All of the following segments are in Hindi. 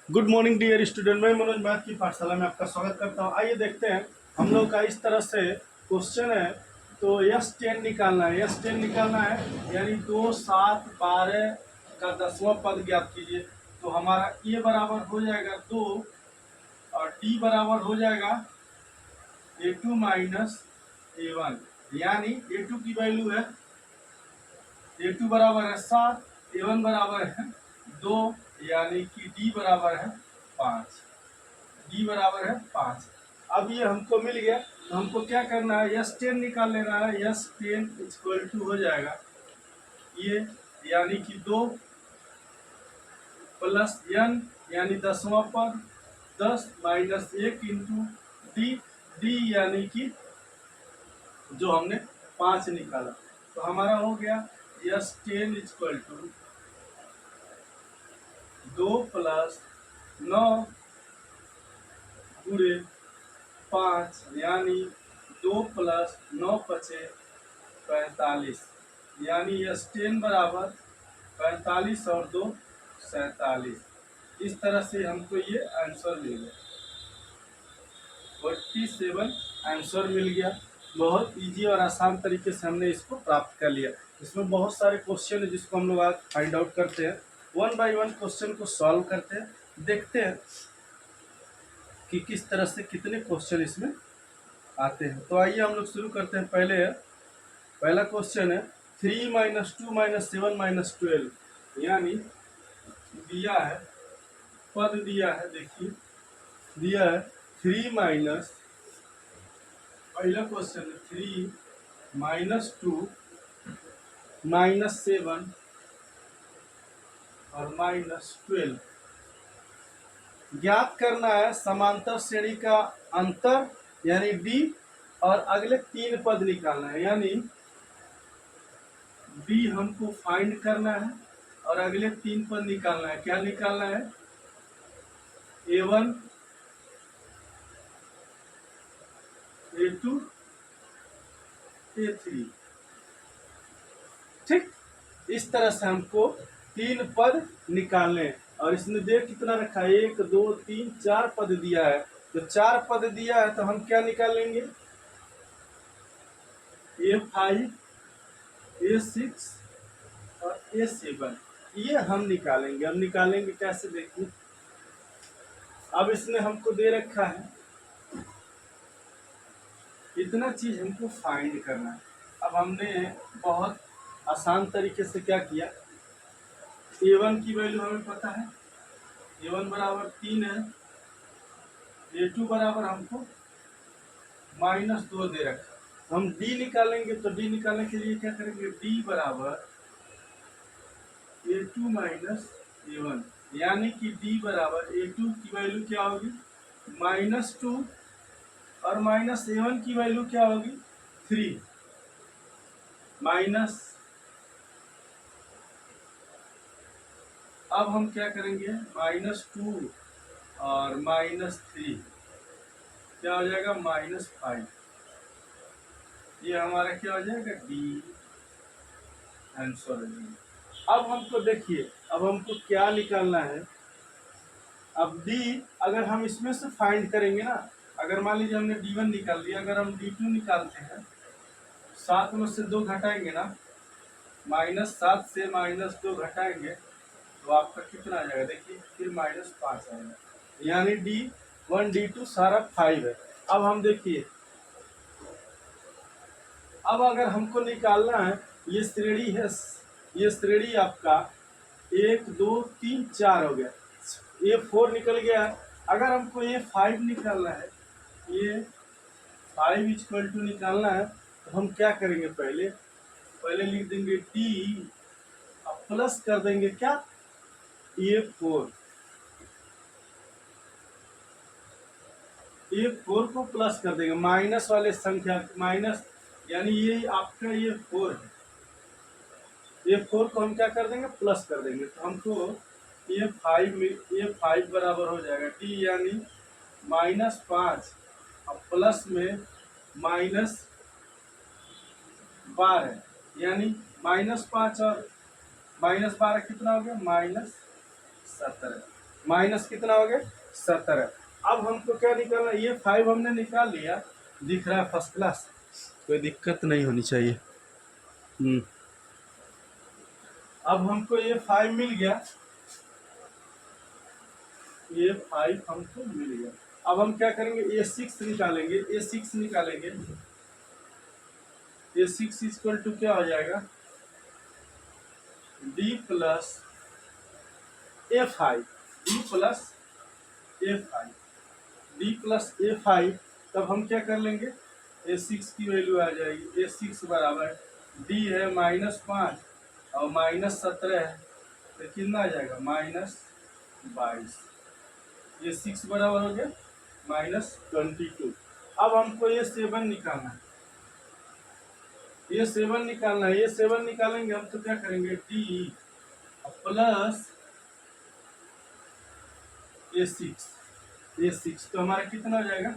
Good morning dear student. मैं मनोज मैथ की पाठशाला में आपका स्वागत करता हूँ। आइए देखते हैं हम लोग का इस तरह से क्वेश्चन है। तो S10 निकालना है, S10 निकालना है यानी 2, 7, 12 का 10वां पद ज्ञात कीजिए। तो हमारा A बराबर हो जाएगा 2 और D बराबर हो जाएगा A2 माइनस A1, यानी A2 की वैल्यू है A2 बराबर है 7, A1 बराबर है 2, यानी कि D बराबर है 5। डी बराबर है 5। अब ये हमको मिल गया, तो हमको क्या करना है, S10 निकाल लेना है। S10 इक्वल टू हो जाएगा ये, यानी कि 2 प्लस n यानी 10वां पद 10 माइनस 1 इंटू डी, डी यानी कि जो हमने 5 निकाला। तो हमारा हो गया S10 इक्वल टू 2 प्लस 9 गुणे 5, यानी 2 प्लस 9 पचे 45, यानी S10 बराबर 45 और 2 47। इस तरह से हमको ये आंसर मिल गया, 47 आंसर मिल गया। बहुत इजी और आसान तरीके से हमने इसको प्राप्त कर लिया। इसमें बहुत सारे क्वेश्चन है जिसको हम लोग आज फाइंड आउट करते हैं, वन बाय वन क्वेश्चन को सॉल्व करते हैं, देखते हैं कि किस तरह से कितने क्वेश्चन इसमें आते हैं। तो आइए हम लोग शुरू करते हैं। पहला क्वेश्चन है 3 माइनस 2 माइनस 7 माइनस 12, यानी दिया है, पद दिया है, देखिए दिया है 3 माइनस, पहला क्वेश्चन है 3 माइनस 2 माइनस 7 और माइनस 12। ज्ञात करना है समांतर श्रेणी का अंतर यानी डी, और अगले 3 पद निकालना है, यानी डी हमको फाइंड करना है और अगले 3 पद निकालना है। क्या निकालना है, A1 A2 A3। ठीक, इस तरह से हमको 3 पद निकालने। और इसने देख कितना रखा है, 1 2 3 4 पद दिया है। तो 4 पद दिया है तो हम क्या निकालेंगे, A5 A6 और A7, ये हम निकालेंगे। हम निकालेंगे कैसे, देखिए अब इसने हमको दे रखा है, इतना चीज हमको फाइंड करना है। अब हमने बहुत आसान तरीके से क्या किया, A1 की वैल्यू हमें पता है, A1 बराबर 3 है, A2 बराबर हमको -2 दे रखा। हम D निकालेंगे, तो D निकालने के लिए क्या करेंगे, D बराबर A2 माइनस A1, यानी कि D बराबर A2 की वैल्यू क्या होगी -2 और माइनस A1 की वैल्यू क्या होगी 3 माइनस। अब हम क्या करेंगे, -2 और -3 क्या हो जाएगा -5। ये हमारा क्या हो जाएगा, डी आंसर हो जाएगा। अब हमको देखिए, अब हमको क्या निकालना है। अब डी अगर हम इसमें से फाइंड करेंगे ना, अगर मान लीजिए हमने D1 निकाल लिया, अगर हम D2 निकालते हैं, 7 में से 2 घटाएंगे ना, -7 से -2 घटाएंगे तो आपका कितना आ जाएगा, देखिए फिर -5 आएगा, यानी D1 D2 सारा 5 है। अब हम देखिए, अब अगर हमको निकालना है, ये श्रेणी है, ये श्रेणी आपका 1 2 3 4 हो गया, ये 4 निकल गया है। अगर हमको ये 5 निकालना है, ये 5 इक्वल टू निकालना है, तो हम क्या करेंगे, पहले लिख देंगे डी, अब प्लस कर देंगे क्या, ये 4, ये 4 को प्लस कर देंगे, माइनस वाले संख्या माइनस, यानी ये आपका ये 4 है, ये 4 को हम क्या कर देंगे, प्लस कर देंगे। तो हमको ये 5 बराबर हो जाएगा टी, यानी -5 और प्लस में -12, यानी -5 और -12 कितना हो गया, -17, माइनस कितना हो गया 17। अब हमको क्या निकालना, ये 5 हमने निकाल लिया, दिख रहा है फर्स्ट क्लास, कोई दिक्कत नहीं होनी चाहिए। अब हमको ये 5 मिल गया, ये 5 हमको मिल गया। अब हम क्या करेंगे, A6 निकालेंगे, A6 निकालेंगे। A6 इक्वल टू क्या हो जाएगा, D plus A5, D plus A5, D plus A5। तब हम क्या कर लेंगे, A6 की वैल्यू आ जाएगी, A6 बराबर D है -5 और -17 है, तो कितना आ जाएगा -22। A6 बराबर हो गया -22। अब हमको ये 7 निकालना है, ये 7 निकालना है। ये 7 निकालेंगे हम तो क्या करेंगे, D प्लस A6 तो हमारा कितना हो जाएगा,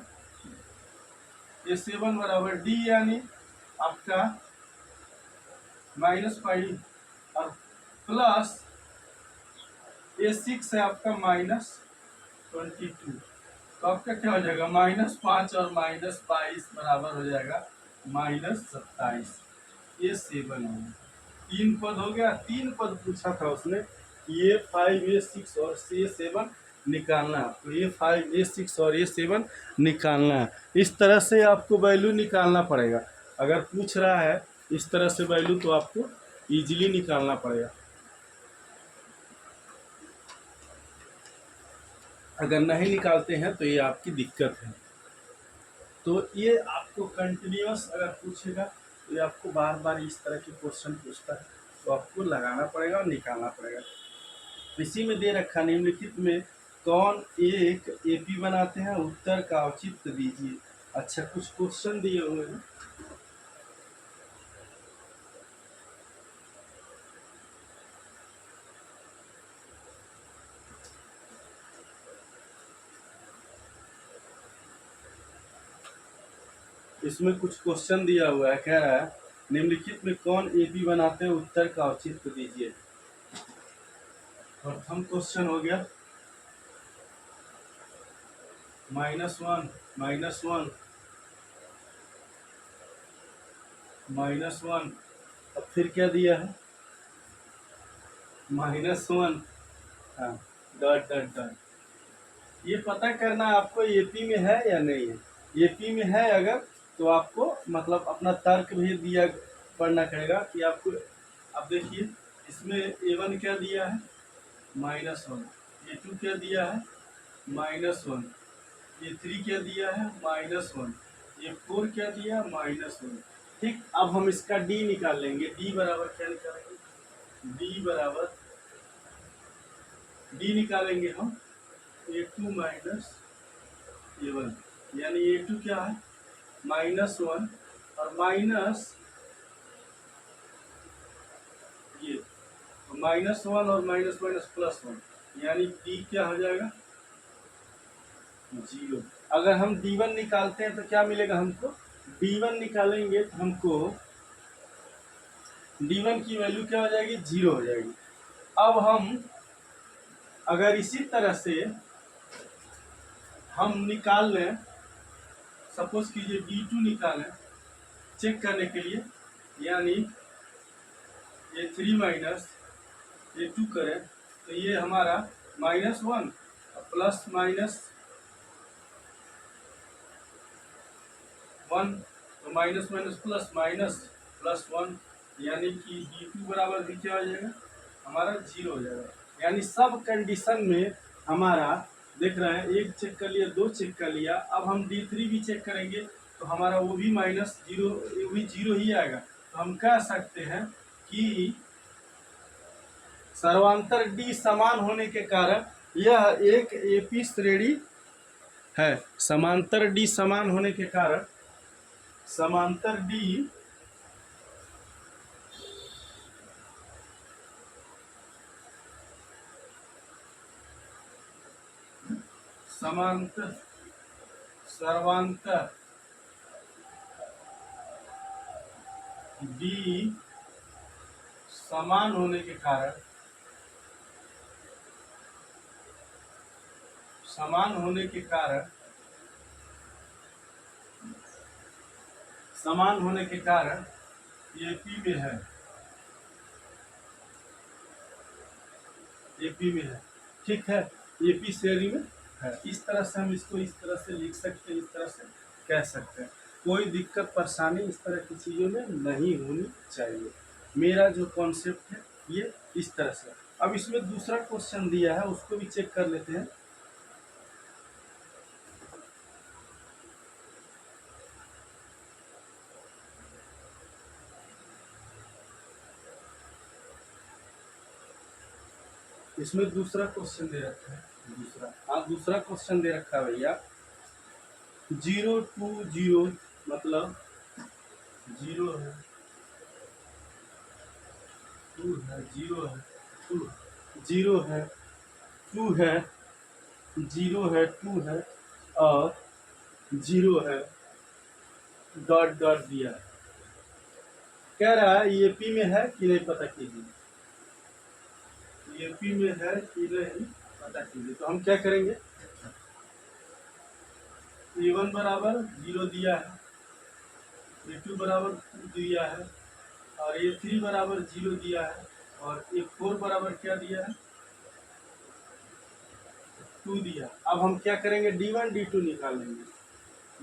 A7 बराबर D यानी आपका -5 और प्लस A6 है आपका -22, तो आपका क्या हो जाएगा -5 और -22 बराबर हो जाएगा -27। ये 7 हो गया, 3 पद हो गया। 3 पद पूछा था उसने, ये 5 ये 6 और ये 7 निकालना है, तो ये 5 ये 6 और ये 7 निकालना है। इस तरह से आपको वैल्यू निकालना पड़ेगा। अगर पूछ रहा है इस तरह से वैल्यू तो आपको इजीली निकालना पड़ेगा। अगर नहीं निकालते हैं तो ये आपकी दिक्कत है। तो ये आपको कंटिन्यूअस अगर पूछेगा तो ये आपको बार बार इस तरह के क्वेश्चन पूछता है, तो आपको लगाना पड़ेगा और निकालना पड़ेगा। इसी में दे रखा निम्नलिखित में कौन एक एपी बनाते हैं, उत्तर का औचित्य दीजिए। अच्छा, कुछ क्वेश्चन दिए हुए हैं, इसमें कुछ क्वेश्चन दिया हुआ है, कह रहा है निम्नलिखित में कौन एपी बनाते हैं, उत्तर का औचित्य दीजिए। प्रथम क्वेश्चन हो गया -1 -1 -1, अब फिर क्या दिया है -1, हाँ डॉट डॉट डॉट। ये पता करना आपको एपी में है या नहीं है। एपी में है अगर तो आपको मतलब अपना तर्क भी दिया पढ़ना पड़ेगा कि आपको। अब देखिए इसमें A1 क्या दिया है -1, A2 क्या दिया है -1, A3 क्या दिया है -1, A4 क्या दिया -1। ठीक, अब हम इसका D निकाल लेंगे। D बराबर क्या निकालेंगे, D बराबर D निकालेंगे हम A2 माइनस A1, यानी A2 क्या है -1 और माइनस ये -1 और माइनस माइनस +1, यानी D क्या हो जाएगा 0। अगर हम D1 निकालते हैं तो क्या मिलेगा हमको, D1 निकालेंगे तो हमको D1 की वैल्यू क्या हो जाएगी 0 हो जाएगी। अब हम अगर इसी तरह से हम निकाल लें, सपोज कीजिए D2 निकालें चेक करने के लिए, यानी A3 माइनस A2 करें तो ये हमारा -1 प्लस -1 तो माइनस माइनस प्लस +1, यानी कि D2 बराबर भी क्या हो जाएगा हमारा 0 हो जाएगा। यानी सब कंडीशन में हमारा देख रहे हैं, एक चेक कर लिया, 2 चेक कर लिया, अब हम D3 भी चेक करेंगे तो हमारा वो भी -0, वो भी 0 ही आएगा। तो हम कह सकते हैं कि सर्वांतर D समान होने के कारण यह एक एपी श्रेणी है। समांतर D समान होने के कारण समांतर D समांतर सर्वांतर D समान होने के कारण समान होने के कारण ये पी में है, ये पी में है, ठीक है, ये पी श्रेणी में है। इस तरह से हम इसको इस तरह से लिख सकते हैं, इस तरह से कह सकते हैं। कोई दिक्कत परेशानी इस तरह की चीज़ों में नहीं होनी चाहिए। मेरा जो कॉन्सेप्ट है ये इस तरह से। अब इसमें दूसरा क्वेश्चन दिया है, उसको भी चेक कर लेते हैं। इसमें दूसरा क्वेश्चन दे रखा है, दूसरा क्वेश्चन दे रखा है भैया। 0 2 0 मतलब 0 है, 2 है, 0 है, 2 0 है, 2 है, 0 है, 2 है और 0 है, डॉट डॉट दिया है। कह रहा है ये पी में है कि नहीं पता कीजिए, ये पी में है कि नहीं पता कीजिए। तो हम क्या करेंगे, A1 बराबर 0 दिया है, A2 बराबर 2 दिया है और A3 बराबर 0 दिया है और A4 बराबर क्या दिया है, 2 दिया। अब हम क्या करेंगे, D1 D2 निकालेंगे।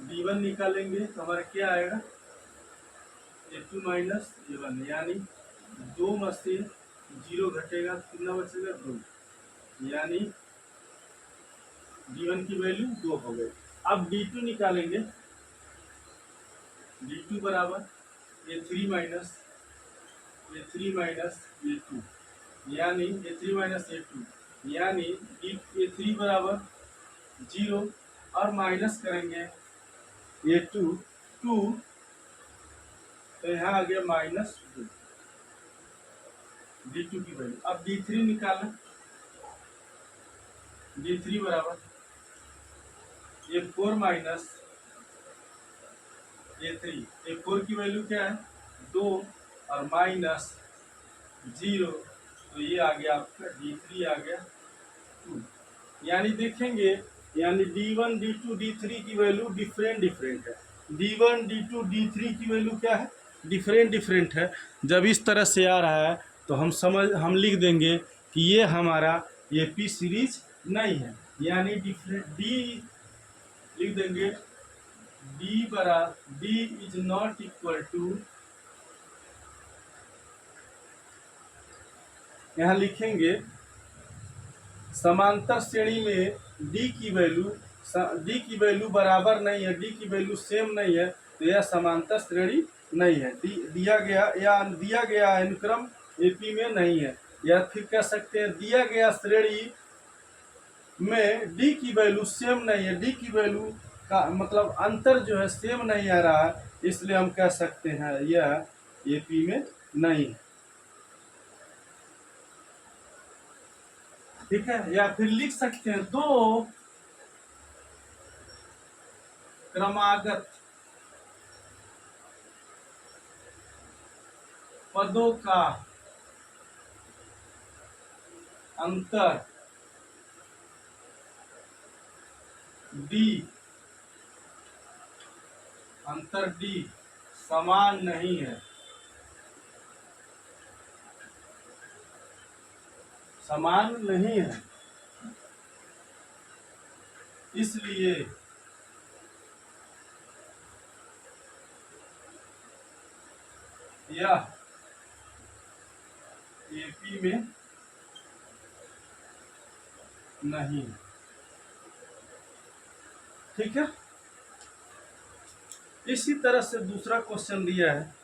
D1 निकालेंगे तो हमारा क्या आएगा, A2 माइनस A1, यानी 2 में से 0 घटेगा, कितना बचेगा, 2, यानी D1 की वैल्यू 2 हो गई। अब D2 निकालेंगे, D2 बराबर A3 माइनस A2, यानी A3 माइनस A2, यानी A3 बराबर 0 और माइनस करेंगे A2 2, तो यहाँ आ गया माइनस 2 D2 की वैल्यू। अब D3 निकालें, D3 बराबर A4 माइनस A3, A4 की वैल्यू क्या है, 2 और माइनस 0, तो ये आ गया आपका D3 आ गया 2। यानी देखेंगे, यानी D1 D2 D3 की वैल्यू डिफरेंट है। D1 D2 D3 की वैल्यू क्या है, डिफरेंट है। जब इस तरह से आ रहा है तो हम लिख देंगे कि ये हमारा ये पी सीरीज नहीं है, यानी डिफरेंट डी लिख देंगे, D is not equal to, यहाँ लिखेंगे समांतर श्रेणी में D की वैल्यू बराबर नहीं है, D की वैल्यू सेम नहीं है, तो यह समांतर श्रेणी नहीं है। दिया गया अनुक्रम AP में नहीं है। या फिर कह सकते हैं दिया गया श्रेणी में D की वैल्यू सेम नहीं है, D की वैल्यू का मतलब अंतर जो है सेम नहीं आ रहा है, इसलिए हम कह सकते हैं यह AP में नहीं है, ठीक है। या फिर लिख सकते हैं दो क्रमागत पदों का अंतर D समान नहीं है, समान नहीं है, इसलिए यह AP में नहीं, ठीक है। इसी तरह से दूसरा क्वेश्चन दिया है,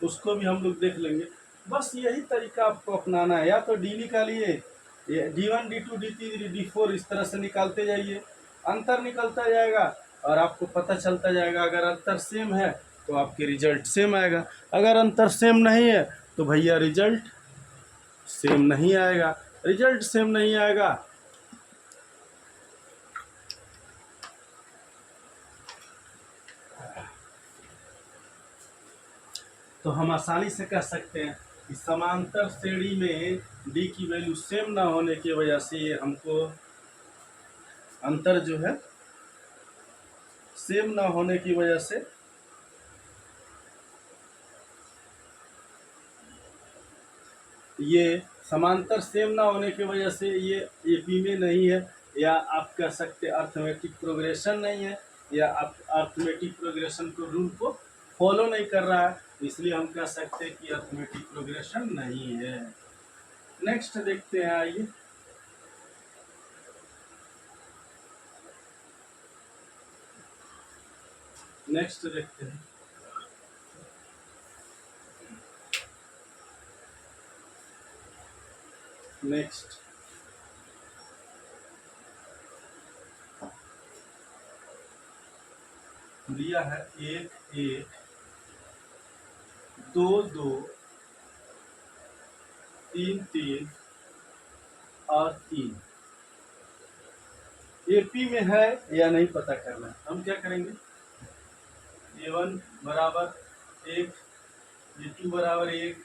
उसको भी हम लोग देख लेंगे। बस यही तरीका आपको अपनाना है, या तो D निकालिए, D1 D2 D3 D4 इस तरह से निकालते जाइए, अंतर निकलता जाएगा और आपको पता चलता जाएगा। अगर अंतर सेम है तो आपके रिजल्ट सेम आएगा, अगर अंतर सेम नहीं है तो भैया रिजल्ट सेम नहीं आएगा। रिजल्ट सेम नहीं आएगा तो हम आसानी से कह सकते हैं कि समांतर श्रेणी में D की वैल्यू सेम ना होने की वजह से हमको अंतर जो है सेम ना होने की वजह से ये समांतर सेम ना होने की वजह से ये एपी में नहीं है, या आप कह सकते अर्थमेटिक प्रोग्रेशन नहीं है, या आप अर्थमेटिक प्रोग्रेशन को रूल को फॉलो नहीं कर रहा है, इसलिए हम कह सकते हैं कि अर्थमेटिक प्रोग्रेशन नहीं है। नेक्स्ट देखते हैं, आइए नेक्स्ट देखते हैं। नेक्स्ट दिया है 1 1 2 2 3 3 और 3 एपी में है या नहीं पता करना है। हम क्या करेंगे, A1 बराबर 1, A2 बराबर 1,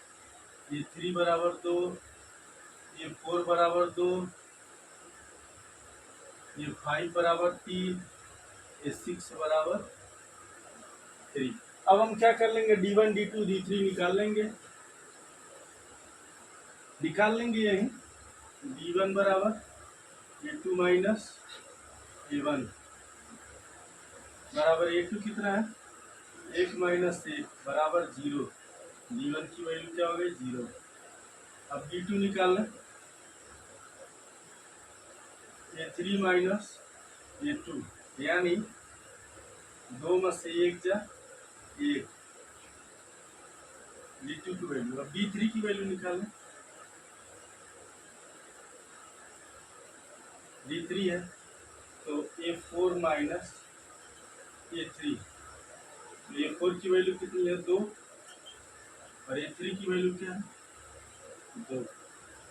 A3 बराबर 2, A4 बराबर 2, A5 बराबर 3, A6 बराबर 3। अब हम क्या कर लेंगे, D1 D2 D3 निकाल लेंगे यही। D1 बराबर A2 माइनस A1 बराबर A2 कितना है, 1 माइनस 1 बराबर 0। D1 की वैल्यू क्या हो गई, 0। अब D2 निकालना, A3 माइनस A2 यानी 2 में से 1 जा 1, D2 की वैल्यू। अब D3 की वैल्यू निकालें, D3 है तो A4 माइनस A3, तो A4 की वैल्यू कितनी है, 2, और A3 की वैल्यू क्या है, 2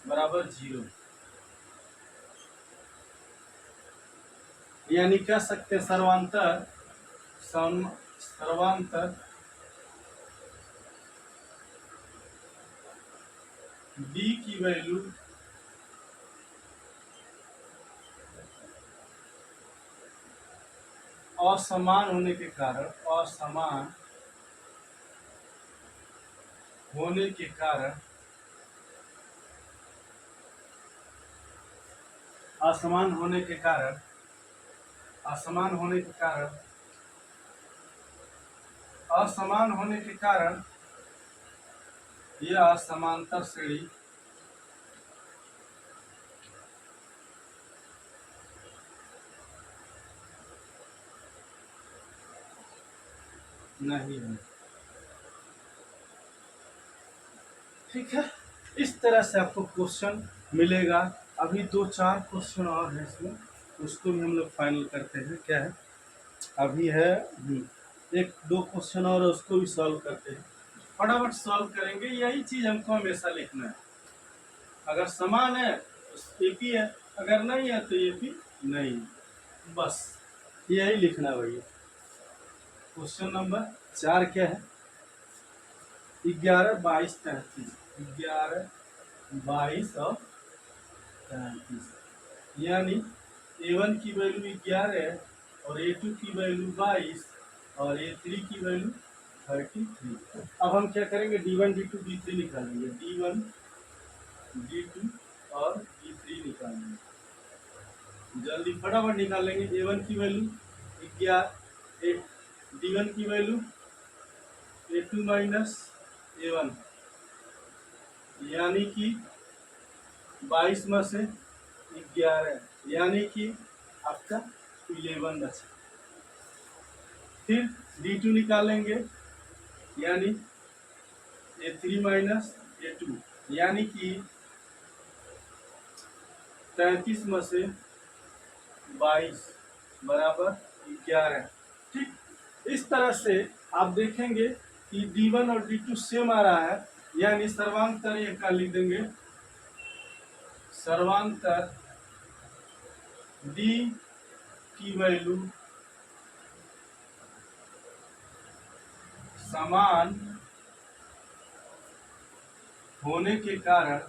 बराबर 0। यानी कह सकते हैं सर्वांतर D की वैल्यू असमान होने के कारण, असमान होने के कारण, असमान होने के कारण, असमान होने के कारण, असमान होने के कारण यह समांतर श्रेणी नहीं है। ठीक है, इस तरह से आपको क्वेश्चन मिलेगा। अभी 2-4 क्वेश्चन और है इसमें, उसको भी हम लोग फाइनल करते हैं। क्या है, अभी है 1-2 क्वेश्चन और, उसको भी सॉल्व करते हैं। फटाफट सॉल्व करेंगे, यही चीज हमको हमेशा लिखना है। अगर समान है तो एपी है, अगर नहीं है तो एपी नहीं है, बस यही लिखना है भैया। क्वेश्चन नंबर 4 क्या है, 11 22 33, 11 22 और 33, यानी A1 की वैल्यू 11 है और A2 की वैल्यू 22 और A3 की वैल्यू 33। अब हम क्या करेंगे, D1 D2 D3 निकालेंगे, D1 D2 और D3 निकालेंगे, जल्दी फटाफट निकालेंगे। A1 की वैल्यू 11, D1 की वैल्यू A2 माइनस A1, यानी कि 22 में से 11, यानी कि आपका 11 बचा। फिर D2 निकालेंगे, यानी A3 माइनस A2, यानी कि 33 में से 22 बराबर 11। ठीक, इस तरह से आप देखेंगे कि D1 और D2 सेम आ रहा है, यानी सर्वांतर एक का लिख देंगे, सर्वांतर D की वैल्यू समान होने के कारण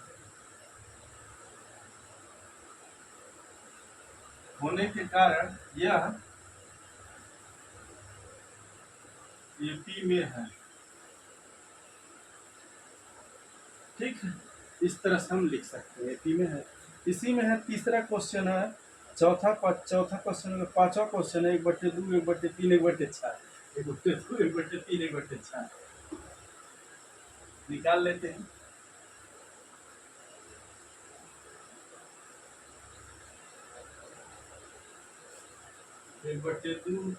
होने के कारण यह एपी में है। ठीक है, इस तरह से हम लिख सकते हैं एपी में है। इसी में है तीसरा क्वेश्चन है, चौथा क्वेश्चन में पांचवा क्वेश्चन है 1/2 1/3 1/4 1/2 1/3 1/4 निकाल लेते हैं। एक बट्टे दो,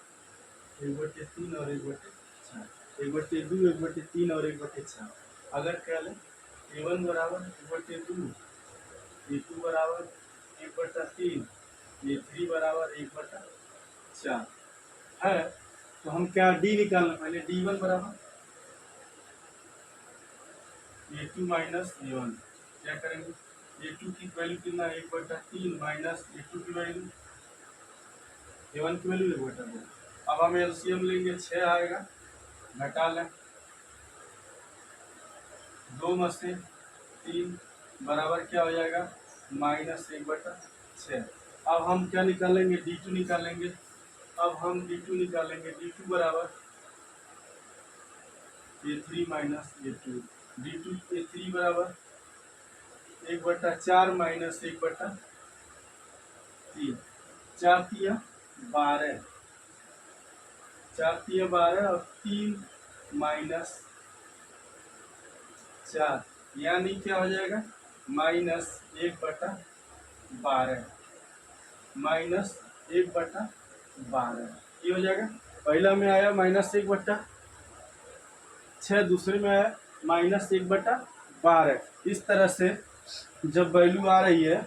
1/3 और 1/4, 1/2 1/3 और 1/4। अगर क्या लें, A1 बराबर 1/2, A2 बराबर 1/3, A3 बराबर 1/4 है। तो हम क्या डी निकालना, पहले D1 बराबर A2 माइनस A1। क्या करेंगे, A2 की वैल्यू कितना, 1/3 माइनस A2 की वैल्यू, A1 की वैल्यू 1/2। अब हम एलसीएम लेंगे, 6 आएगा, घटा लें, 2 में से 3 बराबर क्या हो जाएगा, -1/6। अब हम क्या निकालेंगे, D2 निकालेंगे। अब हम D2 निकालेंगे, D2 बराबर A3 minus A2, D2 A3 बराबर 1/4 माइनस 1/3, 4 तिया 12, 4 तिया 12 और 3 माइनस 4, यानी क्या हो जाएगा, -1/12, -1/12 ये हो जाएगा। पहला में आया -1/6, दूसरे में आया -1/12। इस तरह से जब वैल्यू आ रही है,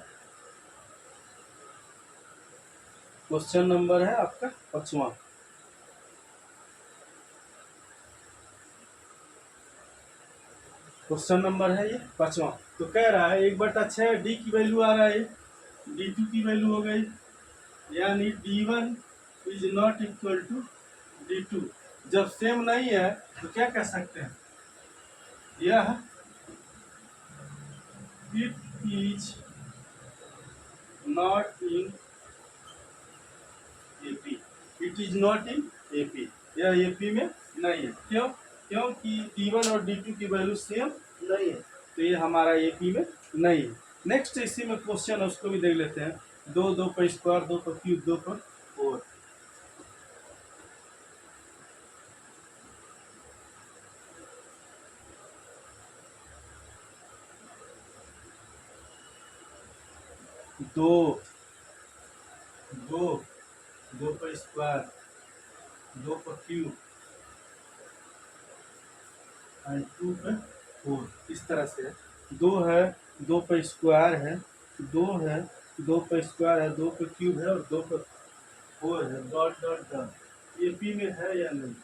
क्वेश्चन नंबर है आपका 5वां। क्वेश्चन नंबर है ये 5वां। तो कह रहा है 1/6 डी की वैल्यू आ रहा है, D2 की वैल्यू हो गई, यानी D1 is not equal to D2। जब सेम नहीं है तो क्या कह सकते हैं, यह it is not in AP, it is not in AP, यह एपी में नहीं है। क्यों, क्योंकि D1 और D2 की वैल्यू सेम नहीं है, तो ये हमारा एपी में नहीं है। नेक्स्ट इसी में क्वेश्चन है, उसको भी देख लेते हैं। 2 2 पर स्क्वायर, 2 पर क्यूब, 2 पर 4। दो दो 2 पर स्क्वायर, 2 पर क्यूब एंड 2 पर 4। इस तरह से 2 है, 2 पर स्क्वायर है, 2 है, 2 पर स्क्वायर है, 2 पर क्यूब है और 2 पर 4 है, डॉट डॉट डॉट। एपी में है या नहीं,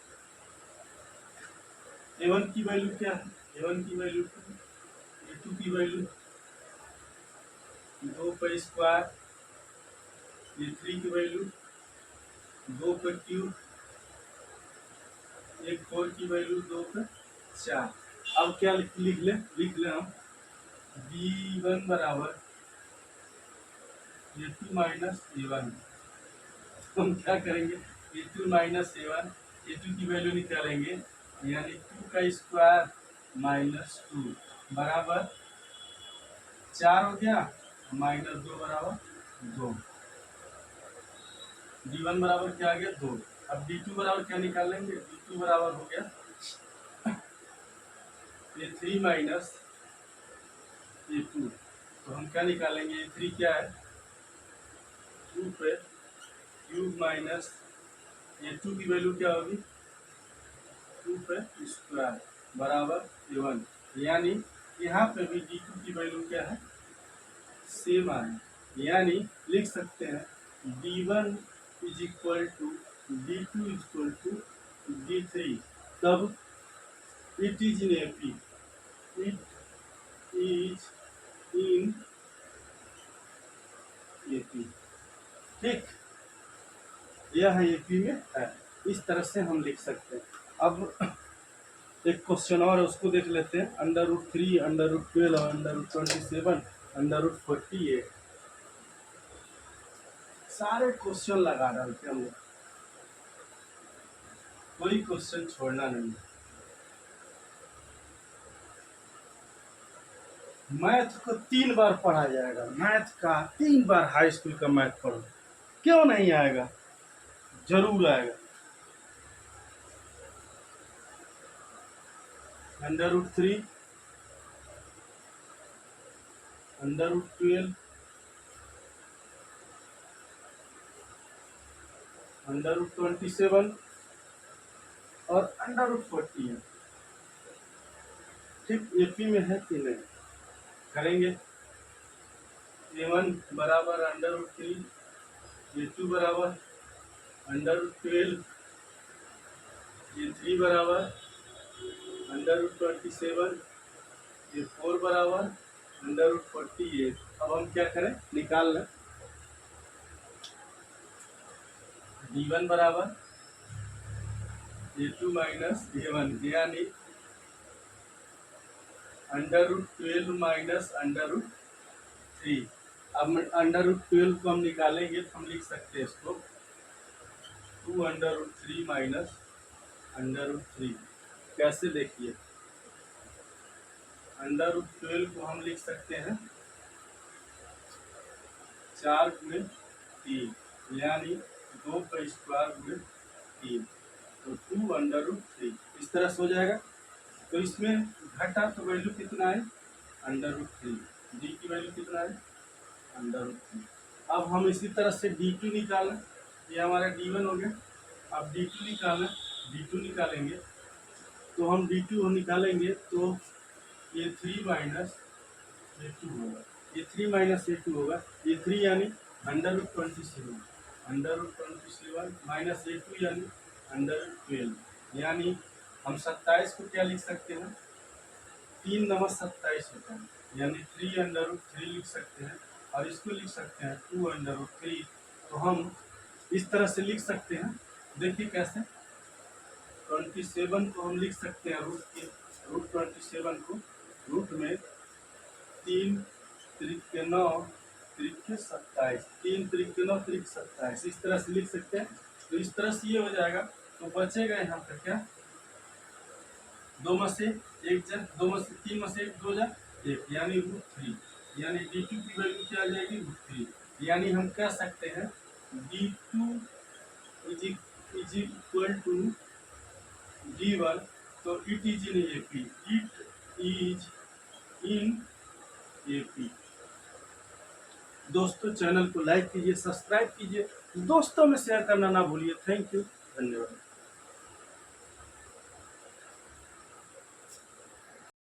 A1 की वैल्यू क्या है, A1 की वैल्यू, A2 की वैल्यू, 2 पर स्क्वायर, A3 की वैल्यू, 2 पर क्यूब, 4 की वैल्यू, 2 पर 4। अब क्या लिख ले हम, B1 बराबर A2 माइनस A1। हम क्या करेंगे, A2 माइनस A1, A2 की वैल्यू निकालेंगे, यानी 2 का स्क्वायर माइनस 2 बराबर 4 हो गया, -2 बराबर 2। D1 बराबर क्या आ गया, 2। अब D2 बराबर क्या निकालेंगे, D2 बराबर हो गया A3 माइनस A2। तो हम क्या निकालेंगे, A3 क्या है, 2 पे क्यूब माइनस A2 की वैल्यू क्या होगी, 2 पे स्क्वायर बराबर A1। यानी यहाँ पे भी D2 की वैल्यू क्या है, सेम आए, यानी लिख सकते हैं D1 is equal to D2 is equal to D3। तब it is in AP, it is in AP. ठीक, यह एपी में है। इस तरह से हम लिख सकते हैं। अब एक क्वेश्चन और है, उसको देख लेते हैं। √3, √12, √27, √48 सारे क्वेश्चन लगा डालते हम लोग, कोई क्वेश्चन छोड़ना नहीं। मैथ को 3 बार पढ़ा जाएगा, मैथ का 3 बार हाई स्कूल का मैथ पढ़ो, क्यों नहीं आएगा, जरूर आएगा। √3, √12, √27 और √14। ठीक, एपी में है कि नहीं, करेंगे। A1 बराबर √3, A2 बराबर √12, A3 बराबर √27, A4 बराबर √48। अब हम क्या करें, निकाल लें। D1 बराबर A2 माइनस A1, यानी √12 माइनस √3। अब √12 को हम निकालेंगे तो हम लिख सकते हैं इसको 2 √3 माइनस √3। कैसे, देखिए, √12 को हम लिख सकते हैं 4 गुणे 3, यानी 2 का स्क्वायर गुणे 3, तो 2 √3 इस तरह से हो जाएगा। तो इसमें घटा तो वैल्यू कितना है, √3, डी की वैल्यू कितना है, √3। अब हम इसी तरह से D2 निकालें, ये हमारा D1 हो गया। अब D2 निकालें, D2 निकालेंगे तो हम D2 निकालेंगे तो A3 माइनस A2 होगा, A3 माइनस A2 होगा। A3 यानी √27, माइनस A2 यानी √12, यानी हम 27 को क्या लिख सकते हैं, 3 नंबर 27 होता है, यानी 3 लिख सकते हैं, और इसको लिख सकते हैं 2 √3। तो हम इस तरह से लिख सकते हैं, देखिए कैसे। 27 को हम लिख सकते हैं √27 को रूट में 3 त्रिक 9 त्रिक 27, 3 त्रिक 9 त्रिक 27, इस तरह से लिख सकते हैं। तो इस तरह से ये हो जाएगा, तो बचेगा यहाँ पर क्या, 2 में से 1 जा, 2 में से 3 में से 1 2 जा 1, यानी √3, यानी D2 की वैल्यू क्या आ जाएगी, √3। यानी हम कह सकते हैं D2 is equal to D1, तो it is in AP, it is in AP। दोस्तों, चैनल को लाइक कीजिए, सब्सक्राइब कीजिए, दोस्तों में शेयर करना ना भूलिए। थैंक यू, धन्यवाद।